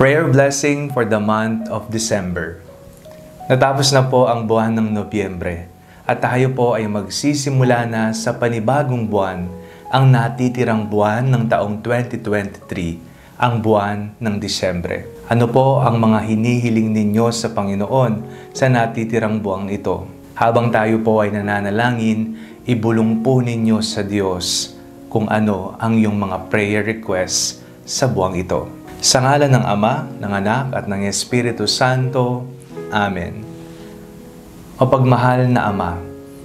Prayer blessing for the month of December. Natapos na po ang buwan ng Nobyembre at tayo po ay magsisimula na sa panibagong buwan, ang natitirang buwan ng taong 2023, ang buwan ng Disyembre. Ano po ang mga hinihiling ninyo sa Panginoon sa natitirang buwang ito? Habang tayo po ay nananalangin, ibulong po ninyo sa Diyos kung ano ang iyong mga prayer requests sa buwang ito. Sa ngalan ng Ama, ng Anak, at ng Espiritu Santo. Amen. Mapagmahal na Ama,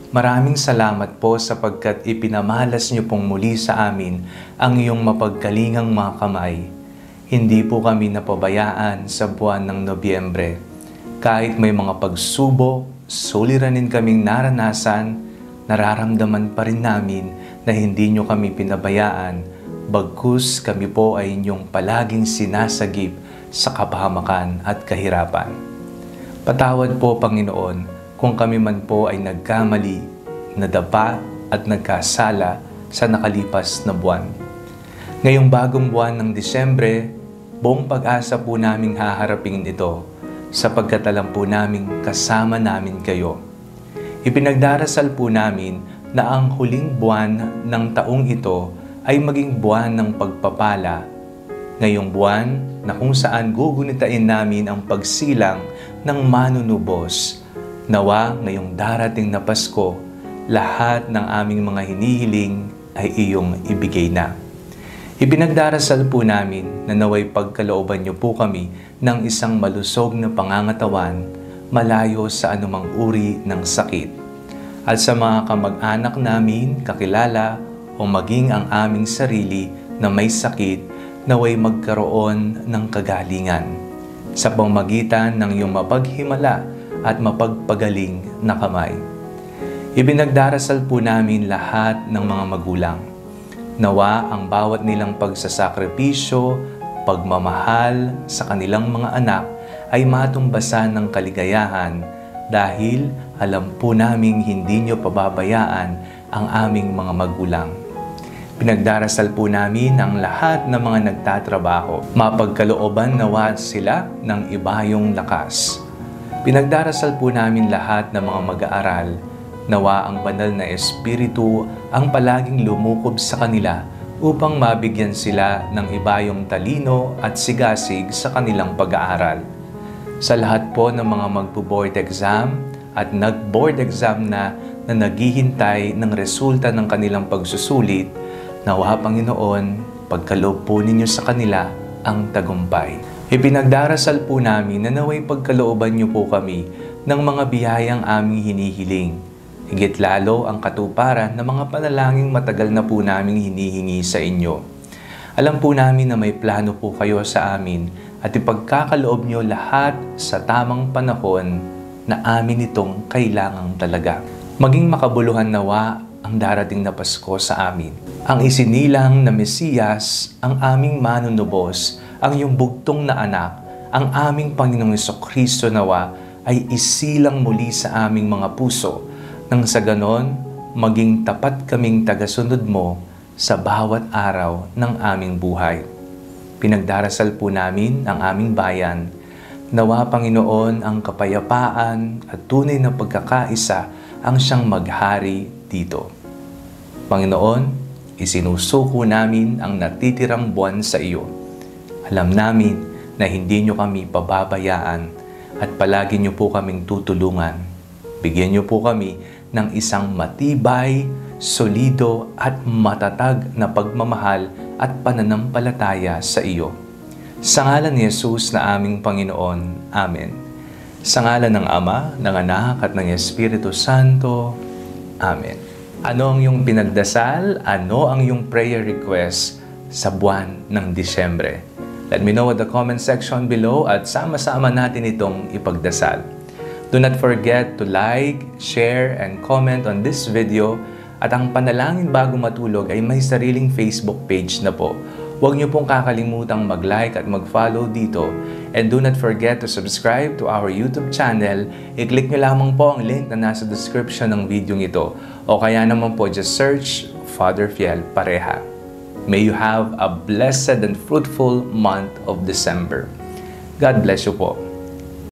maraming salamat po sapagkat ipinamalas niyo pong muli sa amin ang iyong mapagkalingang mga kamay. Hindi po kami napabayaan sa buwan ng Nobyembre. Kahit may mga pagsubok, suliranin kaming naranasan, nararamdaman pa rin namin na hindi niyo kami pinabayaan. Bagkus kami po ay inyong palaging sinasagip sa kapahamakan at kahirapan. Patawad po, Panginoon, kung kami man po ay nagkamali, nadapa at nagkasala sa nakalipas na buwan. Ngayong bagong buwan ng Disyembre, buong pag-asa po naming haharapin ito sapagkat alam po naming kasama namin kayo. Ipinagdarasal po namin na ang huling buwan ng taong ito ay maging buwan ng pagpapala. Ngayong buwan na kung saan gugunitain namin ang pagsilang ng manunubos. Nawa ngayong darating na Pasko, lahat ng aming mga hinihiling ay iyong ibigay na. Ipinagdarasal po namin na naway pagkalooban niyo po kami ng isang malusog na pangangatawan, malayo sa anumang uri ng sakit. At sa mga kamag-anak namin, kakilala, o maging ang aming sarili na may sakit, naway magkaroon ng kagalingan sa pamamagitan ng iyong mapaghimala at mapagpagaling na kamay. Ibinagdarasal po namin lahat ng mga magulang. Nawa ang bawat nilang pagsasakripisyo, pagmamahal sa kanilang mga anak ay matumbasan ng kaligayahan dahil alam po naming hindi niyo pababayaan ang aming mga magulang. Pinagdarasal po namin ang lahat ng mga nagtatrabaho. Mapagkalooban nawa sila ng ibayong lakas. Pinagdarasal po namin lahat ng mga mag-aaral. Nawa ang banal na Espiritu ang palaging lumukob sa kanila upang mabigyan sila ng ibayong talino at sigasig sa kanilang pag-aaral. Sa lahat po ng mga magbo-board exam at nag-board exam na naghihintay ng resulta ng kanilang pagsusulit, nawa Panginoon, pagkaloob po ninyo sa kanila ang tagumpay. Ipinagdarasal po namin na naway pagkalooban niyo po kami ng mga biyayang aming hinihiling. Higit lalo ang katuparan ng mga panalangin matagal na po naming hinihingi sa inyo. Alam po namin na may plano po kayo sa amin at ipagkakaloob niyo lahat sa tamang panahon na amin itong kailangang talaga. Maging makabuluhan nawa ang darating na Pasko sa amin. Ang isinilang na Mesiyas, ang aming manunubos, ang iyong bugtong na anak, ang aming Panginoong Jesucristo nawa ay isilang muli sa aming mga puso nang sa ganon maging tapat kaming tagasunod mo sa bawat araw ng aming buhay. Pinagdarasal po namin ang aming bayan. Nawa Panginoon ang kapayapaan at tunay na pagkakaisa ang siyang maghari dito. Panginoon, isinusuko namin ang natitirang buwan sa iyo. Alam namin na hindi niyo kami pababayaan at palagi niyo po kaming tutulungan. Bigyan niyo po kami ng isang matibay, solido at matatag na pagmamahal at pananampalataya sa iyo. Sa ngalan ni Jesus na aming Panginoon. Amen. Sa ngalan ng Ama, ng Anak, at ng Espiritu Santo. Amen. Ano ang iyong pinagdasal? Ano ang iyong prayer request sa buwan ng Disyembre? Let me know at the comment section below at sama-sama natin itong ipagdasal. Do not forget to like, share, and comment on this video. At ang panalangin bago matulog ay may sariling Facebook page na po. Huwag niyo pong kakalimutang mag-like at mag-follow dito. And do not forget to subscribe to our YouTube channel. I-click niyo lamang po ang link na nasa description ng video ito. O kaya naman po, just search Father Fiel Pareha. May you have a blessed and fruitful month of December. God bless you po.